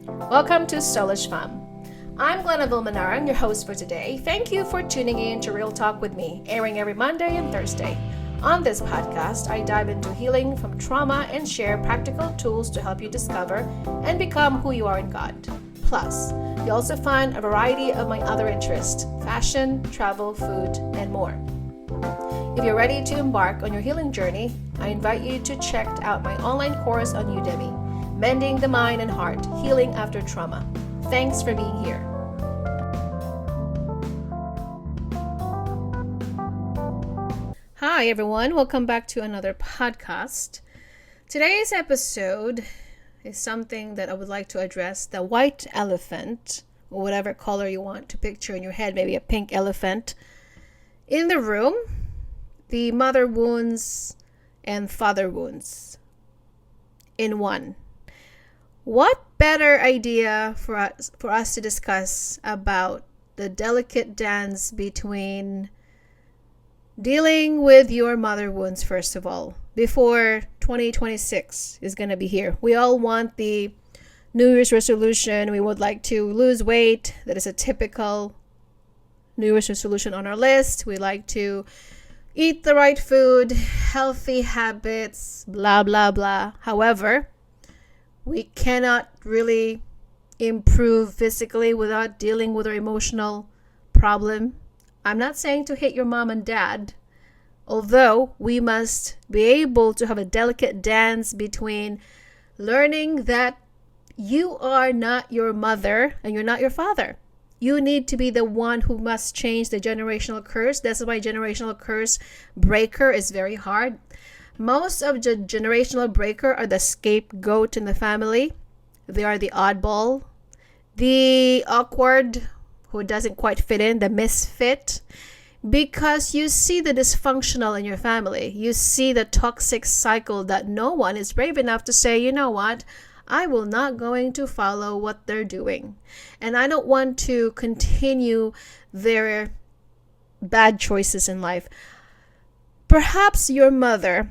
Welcome to Soulishfemme. I'm Glenna Vilmanara, your host for today. Thank you for tuning in to Real Talk with me, airing every Monday and Thursday. On this podcast, I dive into healing from trauma and share practical tools to help you discover and become who you are in God. Plus, you also find a variety of my other interests: fashion, travel, food, and more. If you're ready to embark on your healing journey, I invite you to check out my online course on Udemy, Mending the Mind and Heart, Healing After Trauma. Thanks for being here. Hi everyone, welcome back to another podcast. Today's episode is something that I would like to address: the white elephant, or whatever color you want to picture in your head, maybe a pink elephant in the room. The mother wounds and father wounds in one. What better idea for us to discuss about the delicate dance between dealing with your mother wounds, first of all, before 2026 is going to be here. We all want the New Year's resolution. We would like to lose weight. That is a typical New Year's resolution on our list. We like to eat the right food, healthy habits, blah, blah, blah. However, we cannot really improve physically without dealing with our emotional problem. I'm not saying to hit your mom and dad, although we must be able to have a delicate dance between learning that you are not your mother and you're not your father. You need to be the one who must change the generational curse. That's why generational curse breaker is very hard. Most of the generational breaker are the scapegoat in the family. They are the oddball, the awkward, who doesn't quite fit in, the misfit. Because you see the dysfunctional in your family. You see the toxic cycle that no one is brave enough to say, you know what? I will not going to follow what they're doing. And I don't want to continue their bad choices in life. Perhaps your mother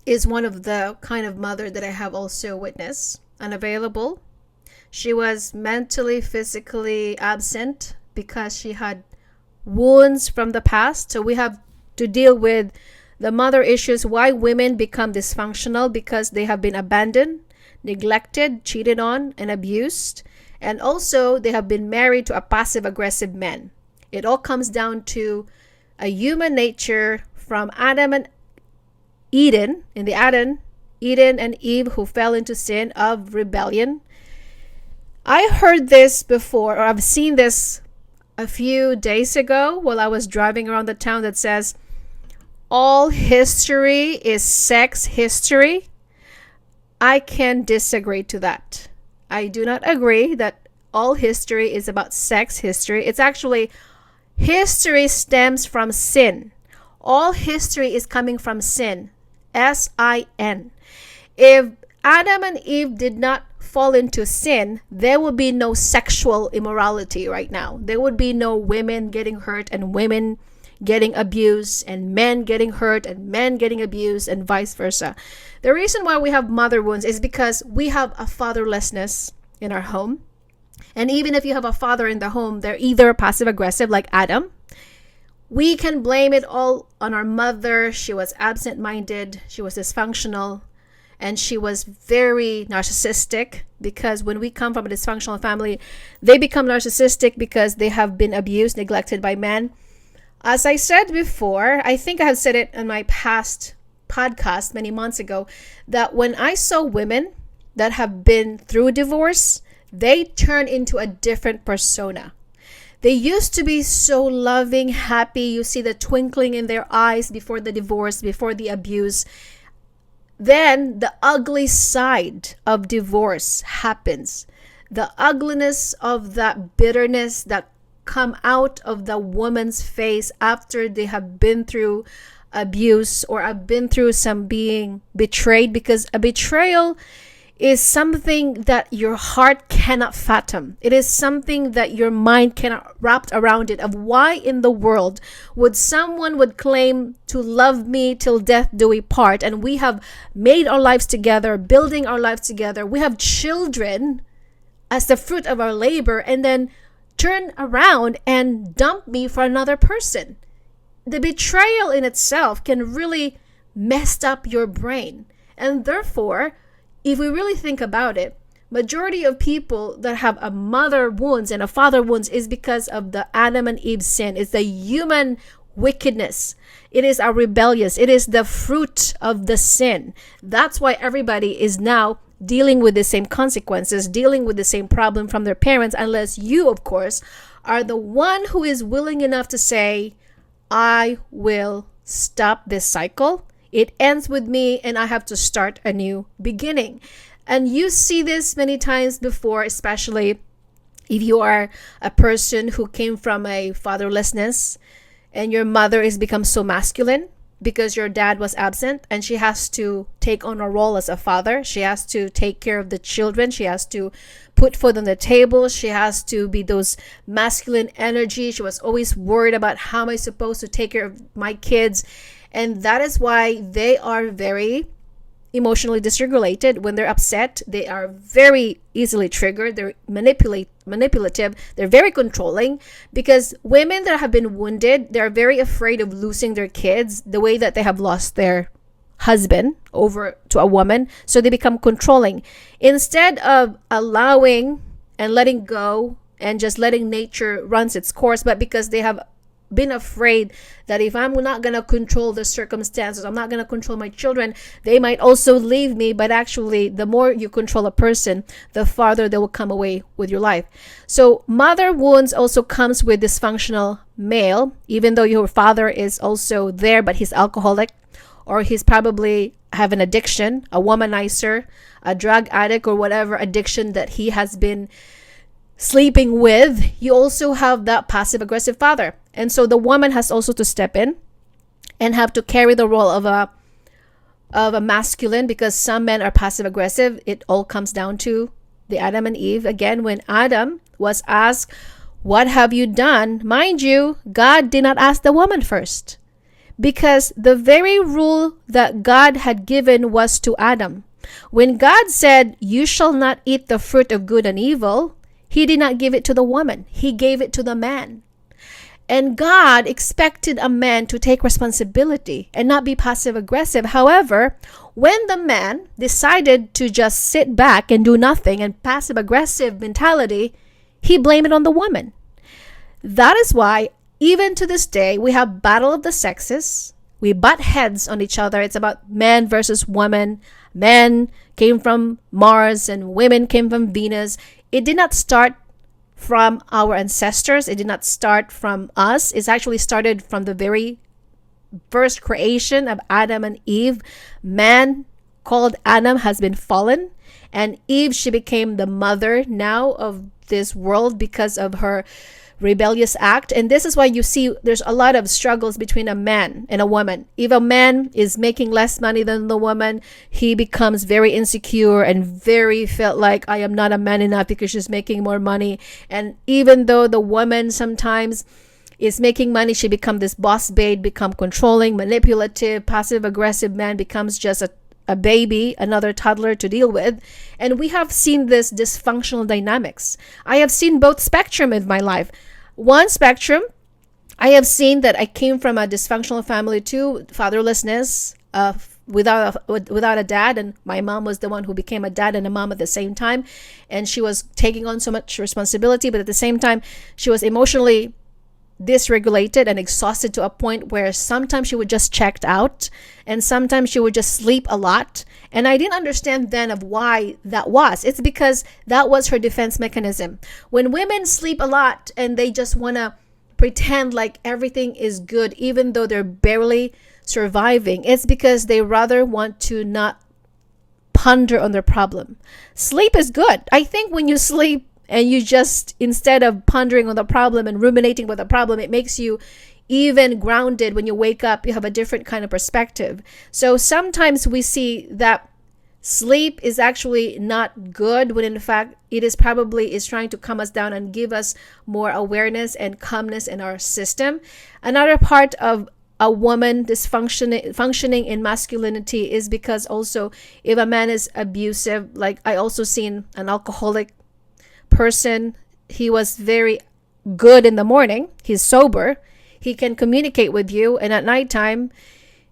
is one of the kind of mother that I have also witnessed, unavailable. She was mentally, physically absent because she had wounds from the past. So we have to deal with the mother issues, why women become dysfunctional, because they have been abandoned, neglected, cheated on, and abused. And also they have been married to a passive-aggressive man. It all comes down to a human nature from Adam and Eden, Eden and Eve, who fell into sin of rebellion. I heard this before, or I've seen this a few days ago while I was driving around the town, that says, all history is sex history. I can disagree to that. I do not agree that all history is about sex history. It's actually, history stems from sin. All history is coming from sin. S-I-N. If Adam and Eve did not fall into sin, there would be no sexual immorality right now. There would be no women getting hurt and women getting abused, and men getting hurt and men getting abused, and vice versa. The reason why we have mother wounds is because we have a fatherlessness in our home. And even if you have a father in the home, they're either passive aggressive like Adam. We can blame it all on our mother. She was absent-minded, she was dysfunctional, and she was very narcissistic, because when we come from a dysfunctional family, they become narcissistic because they have been abused, neglected by men. As I said before, I think I have said it in my past podcast many months ago, that when I saw women that have been through divorce, they turn into a different persona. They used to be so loving, happy. You see the twinkling in their eyes before the divorce, before the abuse. Then the ugly side of divorce happens. The ugliness of that bitterness that come out of the woman's face after they have been through abuse or have been through some being betrayed, because a betrayal is something that your heart cannot fathom. It is something that your mind cannot wrap around it, of why in the world would someone would claim to love me till death do we part, and we have made our lives together, building our lives together, we have children as the fruit of our labor, and then turn around and dump me for another person. The betrayal in itself can really mess up your brain. And therefore, if we really think about it, majority of people that have a mother wounds and a father wounds is because of the Adam and Eve sin. It's the human wickedness. It is our rebellious. It is the fruit of the sin. That's why everybody is now dealing with the same consequences, dealing with the same problem from their parents, unless you, of course, are the one who is willing enough to say, I will stop this cycle. It ends with me and I have to start a new beginning. And you see this many times before, especially if you are a person who came from a fatherlessness and your mother is become so masculine because your dad was absent, and she has to take on a role as a father. She has to take care of the children. She has to put food on the table. She has to be those masculine energy. She was always worried about how am I supposed to take care of my kids. And that is why they are very emotionally dysregulated. When they're upset, they are very easily triggered. They're manipulative. They're very controlling, because women that have been wounded, they're very afraid of losing their kids the way that they have lost their husband over to a woman. So they become controlling instead of allowing and letting go and just letting nature runs its course. But because they have been afraid that if I'm not going to control the circumstances, I'm not going to control my children, they might also leave me. But actually, the more you control a person, the farther they will come away with your life. So mother wounds also comes with dysfunctional male, even though your father is also there, but he's alcoholic, or he's probably have an addiction, a womanizer, a drug addict, or whatever addiction that he has been sleeping with. You also have that passive aggressive father. And so the woman has also to step in and have to carry the role of a masculine, because some men are passive aggressive. It all comes down to the Adam and Eve. Again, when Adam was asked, what have you done? Mind you, God did not ask the woman first, because the very rule that God had given was to Adam. When God said, you shall not eat the fruit of good and evil, he did not give it to the woman. He gave it to the man. And God expected a man to take responsibility and not be passive aggressive. However, when the man decided to just sit back and do nothing and passive aggressive mentality, he blamed it on the woman. That is why even to this day, we have battle of the sexes. We butt heads on each other. It's about men versus women. Men came from Mars and women came from Venus. It did not start from our ancestors. It did not start from us. It's actually started from the very first creation of Adam and Eve. Man called Adam has been fallen, and Eve, she became the mother now of this world because of her rebellious act. And this is why you see there's a lot of struggles between a man and a woman. If a man is making less money than the woman, he becomes very insecure and very felt like, I am not a man enough because she's making more money. And even though the woman sometimes is making money, she becomes this boss babe, become controlling, manipulative, passive aggressive. Man becomes just a baby, another toddler to deal with. And we have seen this dysfunctional dynamics. I have seen both spectrum in my life. One spectrum, I have seen that I came from a dysfunctional family too, fatherlessness, without a dad, and my mom was the one who became a dad and a mom at the same time, and she was taking on so much responsibility, but at the same time she was emotionally dysregulated and exhausted to a point where sometimes she would just checked out and sometimes she would just sleep a lot. And I didn't understand then of why that was. It's because that was her defense mechanism. When women sleep a lot and they just want to pretend like everything is good even though they're barely surviving, it's because they rather want to not ponder on their problem. Sleep is good. I think when you sleep and you just, instead of pondering on the problem and ruminating with the problem, it makes you even grounded. When you wake up, you have a different kind of perspective. So sometimes we see that Sleep is actually not good, when in fact it is probably is trying to calm us down and give us more awareness and calmness in our system. Another part of a woman functioning in masculinity is because also if a man is abusive, like I also seen an alcoholic person, he was very good in the morning, he's sober, he can communicate with you, and at nighttime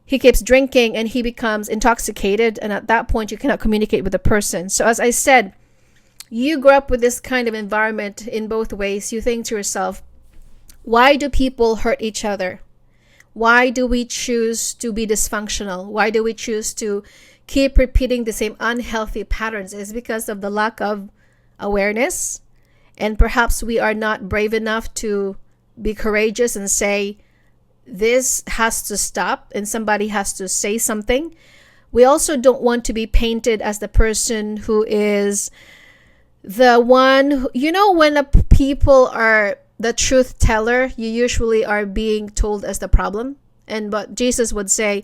he keeps drinking and he becomes intoxicated, and at that point you cannot communicate with the person. So as I said, you grow up with this kind of environment in both ways. You think to yourself, why do people hurt each other? Why do we choose to be dysfunctional? Why do we choose to keep repeating the same unhealthy patterns? It's because of the lack of awareness, and perhaps we are not brave enough to be courageous and say, this has to stop, and somebody has to say something. We also don't want to be painted as the person who is the one who, when people are the truth teller, you usually are being told as the problem. And but Jesus would say,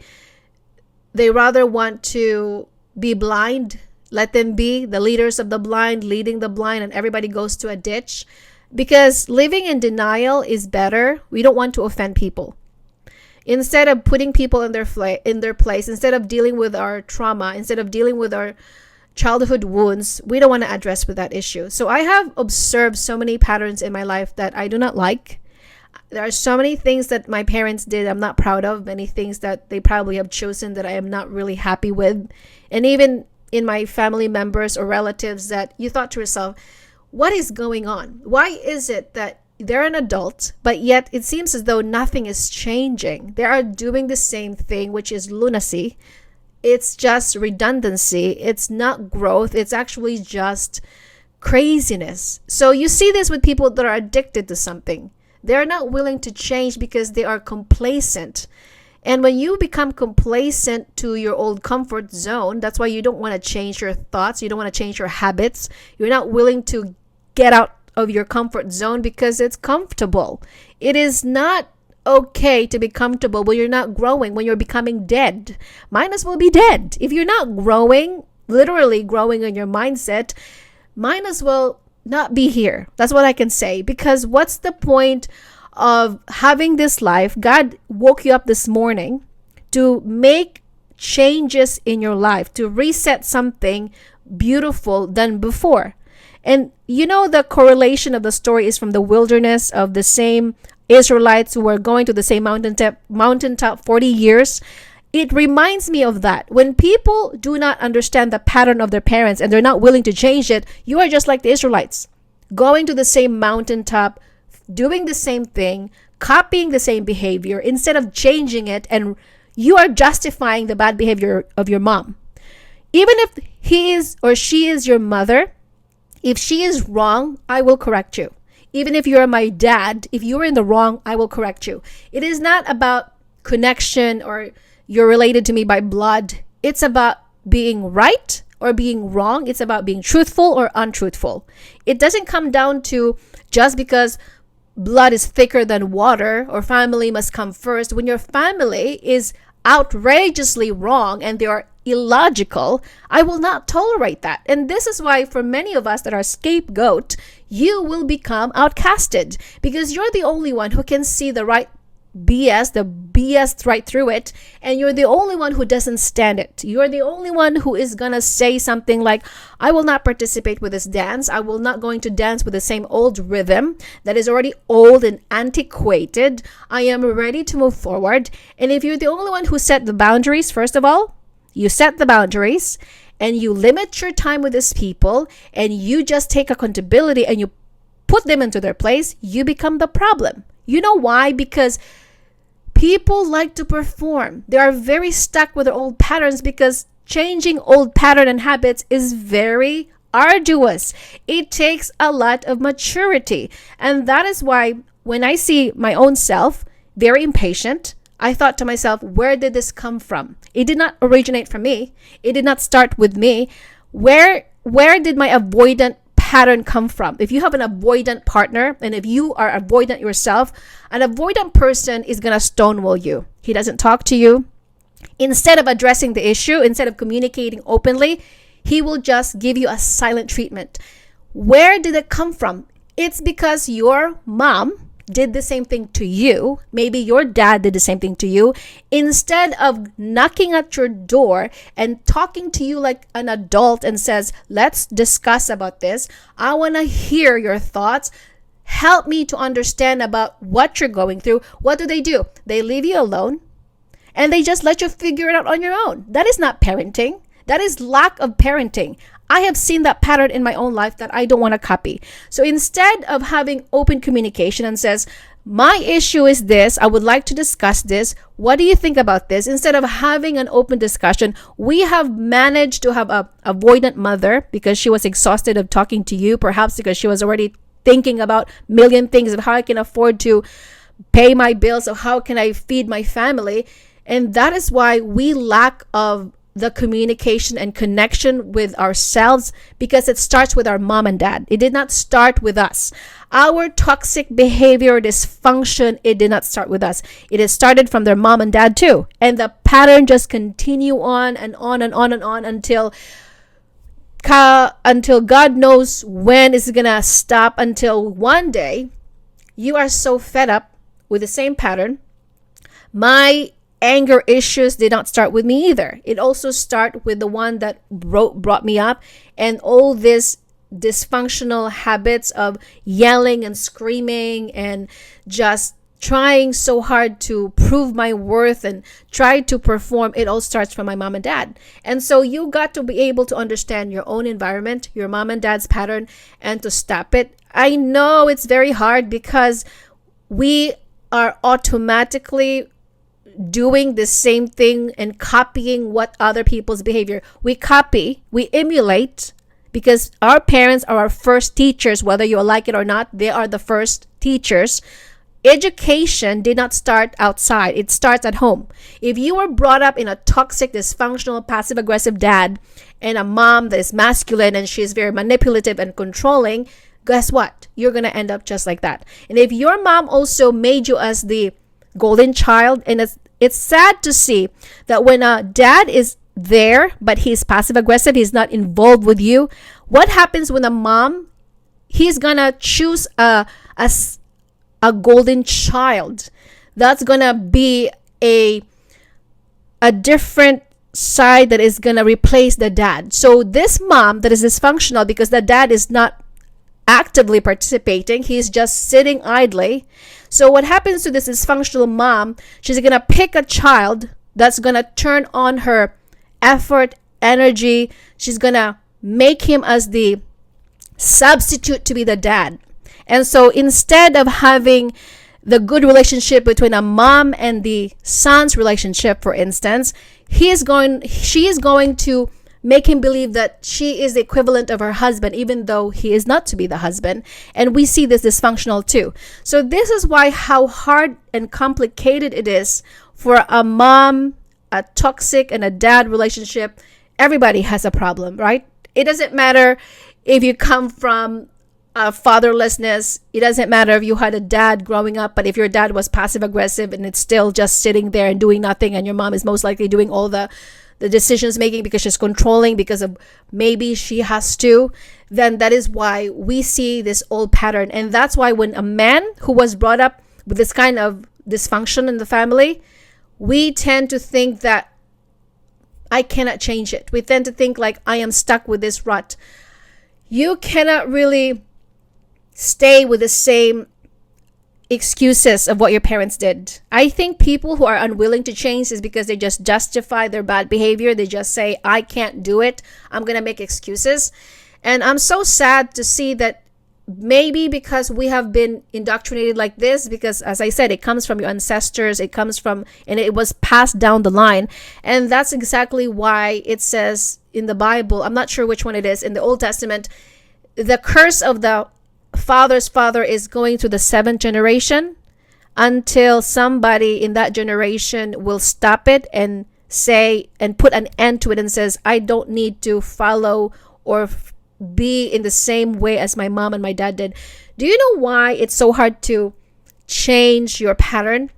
they rather want to be blind. Let them be the leaders of the blind, leading the blind, and everybody goes to a ditch. Because living in denial is better. We don't want to offend people. Instead of putting people in their place, instead of dealing with our trauma, instead of dealing with our childhood wounds, we don't want to address with that issue. So I have observed so many patterns in my life that I do not like. There are so many things that my parents did I'm not proud of, many things that they probably have chosen that I am not really happy with. And even in my family members or relatives that you thought to yourself, what is going on? Why is it that they're an adult, but yet it seems as though nothing is changing? They are doing the same thing, which is lunacy. It's just redundancy. It's not growth. It's actually just craziness. So you see this with people that are addicted to something. They're not willing to change because they are complacent. And when you become complacent to your old comfort zone, that's why you don't want to change your thoughts. You don't want to change your habits. You're not willing to get out of your comfort zone because it's comfortable. It is not okay to be comfortable when you're not growing, when you're becoming dead. Might as well be dead. If you're not growing, literally growing in your mindset, might as well not be here. That's what I can say. Because what's the point of having this life? God woke you up this morning to make changes in your life, to reset something beautiful than before. And the correlation of the story is from the wilderness of the same Israelites who were going to the same mountaintop 40 years. It reminds me of that. When people do not understand the pattern of their parents and they're not willing to change it, you are just like the Israelites, going to the same mountaintop, doing the same thing, copying the same behavior instead of changing it, and you are justifying the bad behavior of your mom. Even if he is or she is your mother, if she is wrong, I will correct you. Even if you're my dad, if you're in the wrong, I will correct you. It is not about connection or you're related to me by blood. It's about being right or being wrong. It's about being truthful or untruthful. It doesn't come down to just because blood is thicker than water or family must come first. When your family is outrageously wrong and they are illogical, I will not tolerate that. And this is why for many of us that are scapegoat, you will become outcasted because you're the only one who can see the BS right through it, and you're the only one who doesn't stand it. You're the only one who is gonna say something like, I will not participate with this dance. I will not going to dance with the same old rhythm that is already old and antiquated. I am ready to move forward. And if you're the only one who set the boundaries, first of all, you set the boundaries and you limit your time with these people and you just take accountability and you put them into their place, you become the problem. You know why? Because people like to perform. They are very stuck with their old patterns because changing old pattern and habits is very arduous. It takes a lot of maturity. And that is why when I see my own self very impatient, I thought to myself, where did this come from? It did not originate from me. It did not start with me. Where did my avoidant pattern come from? If you have an avoidant partner and if you are avoidant yourself, an avoidant person is going to stonewall you. He doesn't talk to you. Instead of addressing the issue, instead of communicating openly, he will just give you a silent treatment. Where did it come from? It's because your mom did the same thing to you. Maybe your dad did the same thing to you. Instead of knocking at your door and talking to you like an adult and says, let's discuss about this. I want to hear your thoughts. Help me to understand about what you're going through. What do? They leave you alone and they just let you figure it out on your own. That is not parenting. That is lack of parenting. I have seen that pattern in my own life that I don't want to copy. So instead of having open communication and says, my issue is this, I would like to discuss this. What do you think about this? Instead of having an open discussion, we have managed to have a avoidant mother because she was exhausted of talking to you, perhaps because she was already thinking about a million things of how I can afford to pay my bills, or how can I feed my family. And that is why we lack of the communication and connection with ourselves, because it starts with our mom and dad. It did not start with us. Our toxic behavior, dysfunction, it did not start with us. It has started from their mom and dad too. And the pattern just continue on and on and on and on until God knows when it's gonna stop, until one day you are so fed up with the same pattern. My anger issues did not start with me either. It also started with the one that brought me up, and all this dysfunctional habits of yelling and screaming and just trying so hard to prove my worth and try to perform. It all starts from my mom and dad. And so you got to be able to understand your own environment, your mom and dad's pattern, and to stop it. I know it's very hard because we are automatically doing the same thing and copying what other people's behavior. We copy, we emulate, because our parents are our first teachers, whether you like it or not. They are the first teachers. Education did not start outside. It starts at home. If you were brought up in a toxic, dysfunctional, passive-aggressive dad and a mom that is masculine and she's very manipulative and controlling, guess what? You're going to end up just like that. And if your mom also made you as the golden child, and it's sad to see that when a dad is there but he's passive aggressive, he's not involved with you, what happens when a mom, he's gonna choose a golden child that's gonna be a different side that is gonna replace the dad. So this mom that is dysfunctional because the dad is not actively participating, he's just sitting idly. So what happens to this dysfunctional mom, she's going to pick a child that's going to turn on her effort, energy. She's going to make him as the substitute to be the dad. And so instead of having the good relationship between a mom and the son's relationship, for instance, she is going to make him believe that she is the equivalent of her husband, even though he is not to be the husband. And we see this dysfunctional too. So this is why how hard and complicated it is for a mom, a toxic, and a dad relationship. Everybody has a problem, right? It doesn't matter if you come from fatherlessness. It doesn't matter if you had a dad growing up, but if your dad was passive aggressive and it's still just sitting there and doing nothing, and your mom is most likely doing all the decisions making because she's controlling, because of maybe she has to, then that is why we see this old pattern. And that's why when a man who was brought up with this kind of dysfunction in the family, we tend to think that I cannot change it. We tend to think like I am stuck with this rut. You cannot really stay with the same excuses of what your parents did. I think people who are unwilling to change is because they just justify their bad behavior. They just say, I can't do it. I'm going to make excuses. And I'm so sad to see that maybe because we have been indoctrinated like this, because as I said, it comes from your ancestors, it comes from, and it was passed down the line. And that's exactly why it says in the Bible, I'm not sure which one it is, in the Old Testament, the curse of the father's father is going to the 7th generation until somebody in that generation will stop it and say and put an end to it and says, I don't need to follow or be in the same way as my mom and my dad did. Do you know why it's so hard to change your pattern?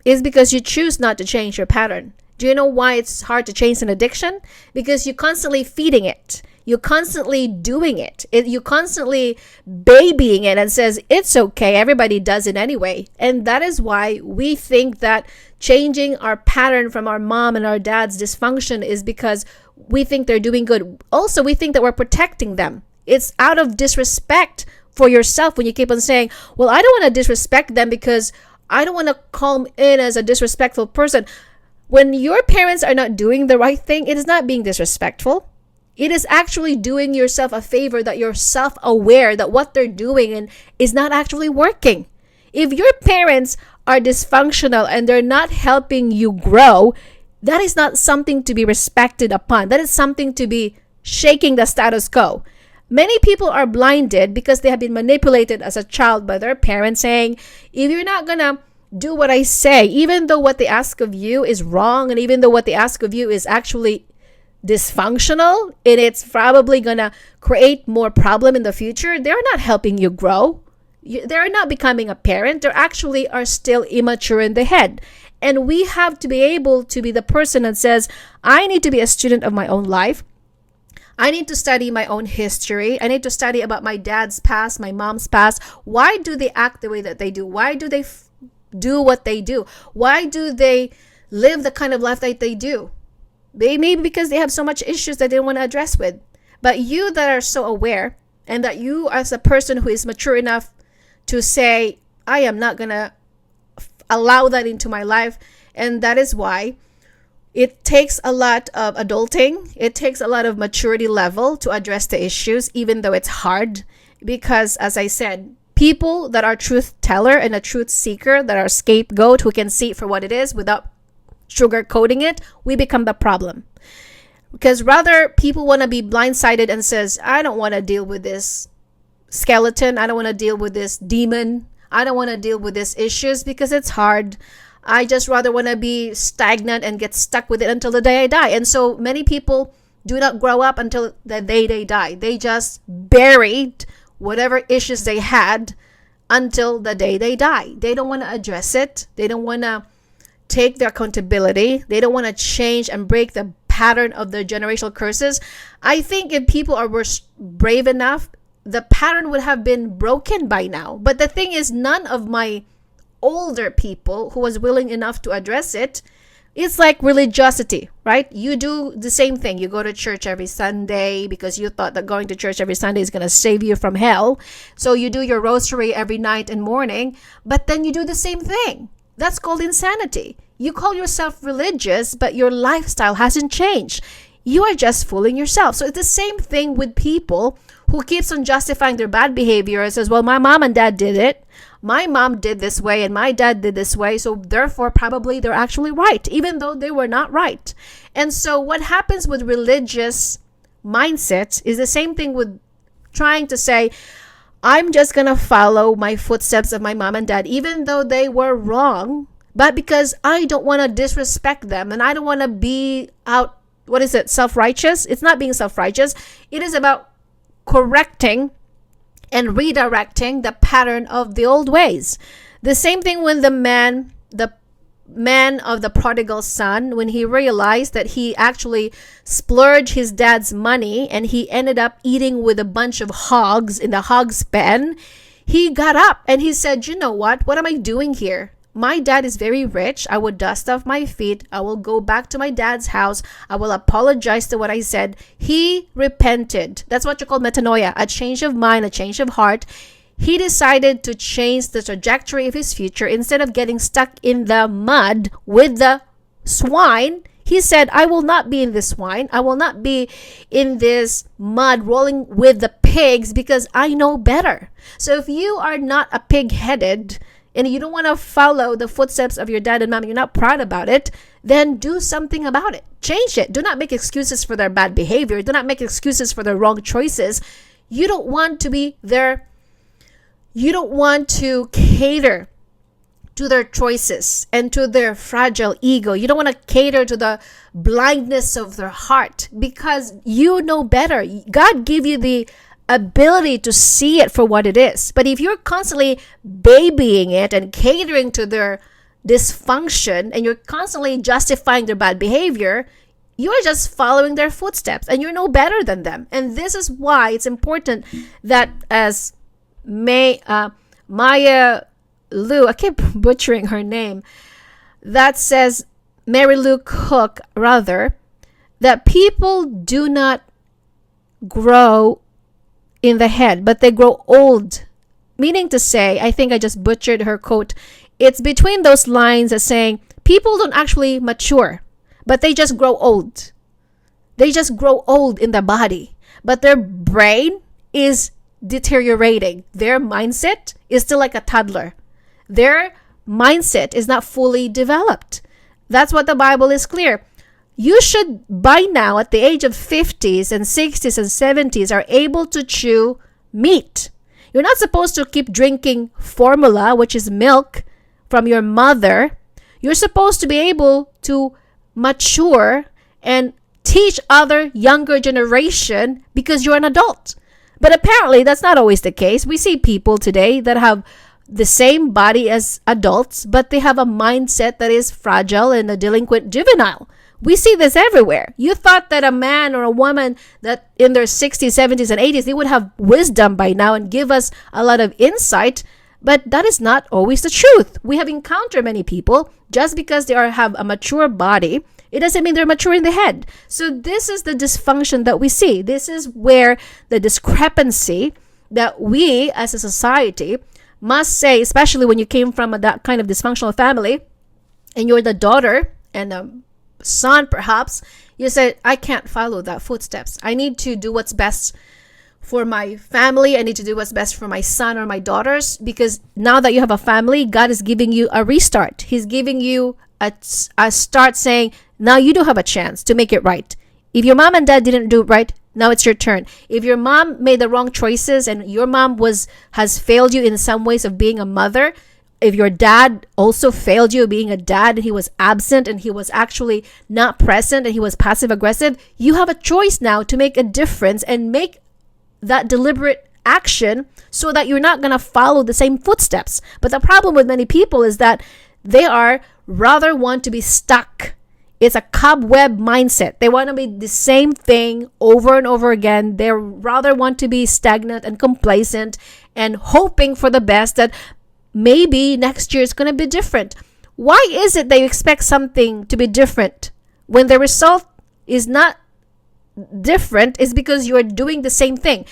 It's because you choose not to change your pattern. Do you know why it's hard to change an addiction? Because you're constantly feeding it. You're constantly doing it. You're constantly babying it and says, it's okay. Everybody does it anyway. And that is why we think that changing our pattern from our mom and our dad's dysfunction is because we think they're doing good. Also, we think that we're protecting them. It's out of disrespect for yourself when you keep on saying, well, I don't want to disrespect them because I don't want to come in as a disrespectful person. When your parents are not doing the right thing, it is not being disrespectful. It is actually doing yourself a favor that you're self-aware that what they're doing and is not actually working. If your parents are dysfunctional and they're not helping you grow, that is not something to be respected upon. That is something to be shaking the status quo. Many people are blinded because they have been manipulated as a child by their parents saying, if you're not going to do what I say, even though what they ask of you is wrong and even though what they ask of you is actually dysfunctional and it's probably going to create more problem in the future, they're not helping you grow. They're not becoming a parent. They actually are still immature in the head. And we have to be able to be the person that says, I need to be a student of my own life. I need to study my own history. I need to study about my dad's past, my mom's past. Why do they act the way that they do? Why do they do what they do? Why do they live the kind of life that they do? Maybe because they have so much issues that they don't want to address with. But you that are so aware and that you as a person who is mature enough to say, I am not going to allow that into my life. And that is why it takes a lot of adulting. It takes a lot of maturity level to address the issues, even though it's hard. Because as I said, people that are truth teller and a truth seeker, that are scapegoat, who can see it for what it is without sugarcoating it, we become the problem. Because rather people want to be blindsided and says, I don't want to deal with this skeleton. I don't want to deal with this demon. I don't want to deal with these issues because it's hard. I just rather want to be stagnant and get stuck with it until the day I die. And so many people do not grow up until the day they die. They just buried whatever issues they had until the day they die. They don't want to address it. They don't want to take their accountability. They don't want to change and break the pattern of their generational curses. I think if people were brave enough, the pattern would have been broken by now. But the thing is, none of my older people who was willing enough to address it, it's like religiosity, right? You do the same thing. You go to church every Sunday because you thought that going to church every Sunday is going to save you from hell. So you do your rosary every night and morning, but then you do the same thing. That's called insanity. You call yourself religious, but your lifestyle hasn't changed. You are just fooling yourself. So it's the same thing with people who keeps on justifying their bad behavior and says, well, my mom and dad did it. My mom did this way and my dad did this way. So therefore, probably they're actually right, even though they were not right. And so what happens with religious mindsets is the same thing with trying to say, I'm just going to follow my footsteps of my mom and dad, even though they were wrong. But because I don't want to disrespect them and I don't want to be out, self-righteous? It's not being self-righteous. It is about correcting and redirecting the pattern of the old ways. The same thing when the man of the prodigal son, when he realized that he actually splurged his dad's money and he ended up eating with a bunch of hogs in the hog's pen, he got up and he said, you know what am I doing here? My dad is very rich. I will dust off my feet. I will go back to my dad's house. I will apologize to what I said. He repented. That's what you call metanoia, a change of mind, a change of heart. He decided to change the trajectory of his future. Instead of getting stuck in the mud with the swine, he said, I will not be in this swine. I will not be in this mud rolling with the pigs because I know better. So if you are not a pig-headed and you don't want to follow the footsteps of your dad and mom, you're not proud about it, then do something about it. Change it. Do not make excuses for their bad behavior. Do not make excuses for their wrong choices. You don't want to be their, you don't want to cater to their choices and to their fragile ego. You don't want to cater to the blindness of their heart because you know better. God gave you the ability to see it for what it is. But if you're constantly babying it and catering to their dysfunction and you're constantly justifying their bad behavior, you're just following their footsteps and you're no better than them. And this is why it's important that, as Maya Lou, I keep butchering her name, that says, Mary Lou Cook, rather, that people do not grow in the head, but they grow old. Meaning to say, I think I just butchered her quote. It's between those lines as saying, people don't actually mature, but they just grow old. They just grow old in their body, but their brain is deteriorating. Their mindset is still like a toddler. Their mindset is not fully developed. That's what the Bible is clear. You should, by now, at the age of 50s and 60s and 70s, are able to chew meat. You're not supposed to keep drinking formula, which is milk, from your mother. You're supposed to be able to mature and teach other younger generation because you're an adult. But apparently, that's not always the case. We see people today that have the same body as adults, but they have a mindset that is fragile and a delinquent juvenile. We see this everywhere. You thought that a man or a woman that in their 60s, 70s, and 80s, they would have wisdom by now and give us a lot of insight, but that is not always the truth. We have encountered many people, just because they have a mature body, it doesn't mean they're mature in the head. So this is the dysfunction that we see. This is where the discrepancy that we as a society must say, especially when you came from that kind of dysfunctional family and you're the daughter and the son, perhaps, you said, I can't follow that footsteps. I need to do what's best for my family. I need to do what's best for my son or my daughters, because now that you have a family, God is giving you a restart. He's giving you a start, saying, now you do have a chance to make it right. If your mom and dad didn't do it right, now it's your turn. If your mom made the wrong choices and your mom has failed you in some ways of being a mother, if your dad also failed you being a dad and he was absent and he was actually not present and he was passive aggressive, you have a choice now to make a difference and make that deliberate action so that you're not going to follow the same footsteps. But the problem with many people is that they are rather want to be stuck. It's a cobweb mindset. They want to be the same thing over and over again. They rather want to be stagnant and complacent and hoping for the best that maybe next year is going to be different. Why is it that you expect something to be different when the result is not different? Is because you're doing the same thing.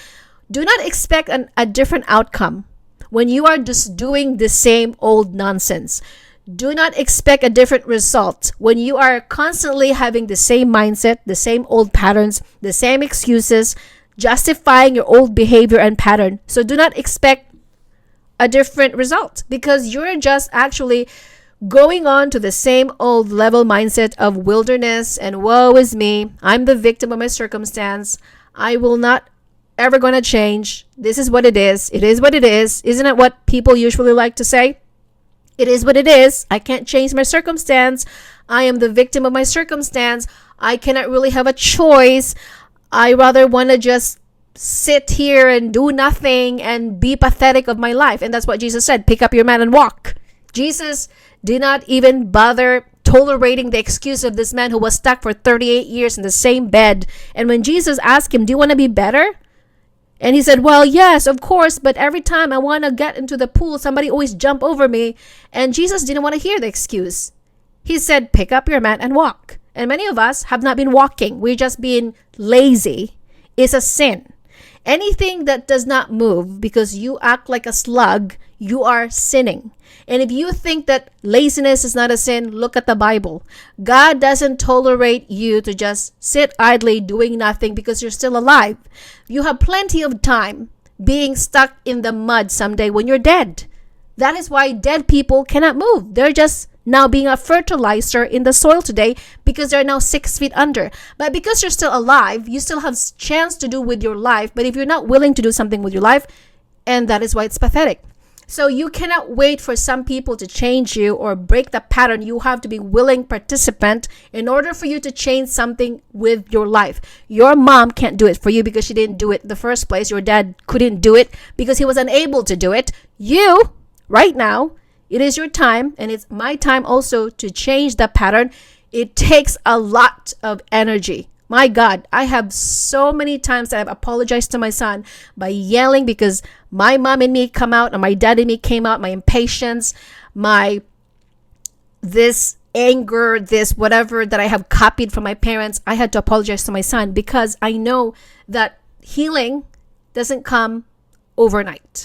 Do not expect a different outcome when you are just doing the same old nonsense. Do not expect a different result when you are constantly having the same mindset, the same old patterns, the same excuses, justifying your old behavior and pattern. So do not expect a different result, because you're just actually going on to the same old level mindset of wilderness and woe is me. I'm the victim of my circumstance. I will not ever going to change. This is what it is. It is what it is. Isn't it what people usually like to say? It is what it is. I can't change my circumstance. I am the victim of my circumstance. I cannot really have a choice. I rather want to just sit here and do nothing and be pathetic of my life. And that's what Jesus said. Pick up your mat and walk. Jesus did not even bother tolerating the excuse of this man who was stuck for 38 years in the same bed. And when Jesus asked him, do you want to be better? And he said, well, yes, of course, but every time I want to get into the pool, somebody always jump over me. And Jesus didn't want to hear the excuse. He said, pick up your mat and walk. And many of us have not been walking. We're just being lazy. It's a sin. Anything that does not move because you act like a slug, you are sinning. And if you think that laziness is not a sin, look at the Bible. God doesn't tolerate you to just sit idly doing nothing because you're still alive. You have plenty of time being stuck in the mud someday when you're dead. That is why dead people cannot move. They're just now being a fertilizer in the soil today because they're now 6 feet under. But because you're still alive, you still have chance to do with your life. But if you're not willing to do something with your life, and that is why it's pathetic. So you cannot wait for some people to change you or break the pattern. You have to be willing participant in order for you to change something with your life. Your mom can't do it for you because she didn't do it in the first place. Your dad couldn't do it because he was unable to do it. You, right now, It is your time, and it's my time also to change the pattern. It takes a lot of energy. My God, I have so many times that I've apologized to my son by yelling because my mom and me come out and my dad and me came out, my impatience, my this anger, this whatever that I have copied from my parents. I had to apologize to my son because I know that healing doesn't come overnight.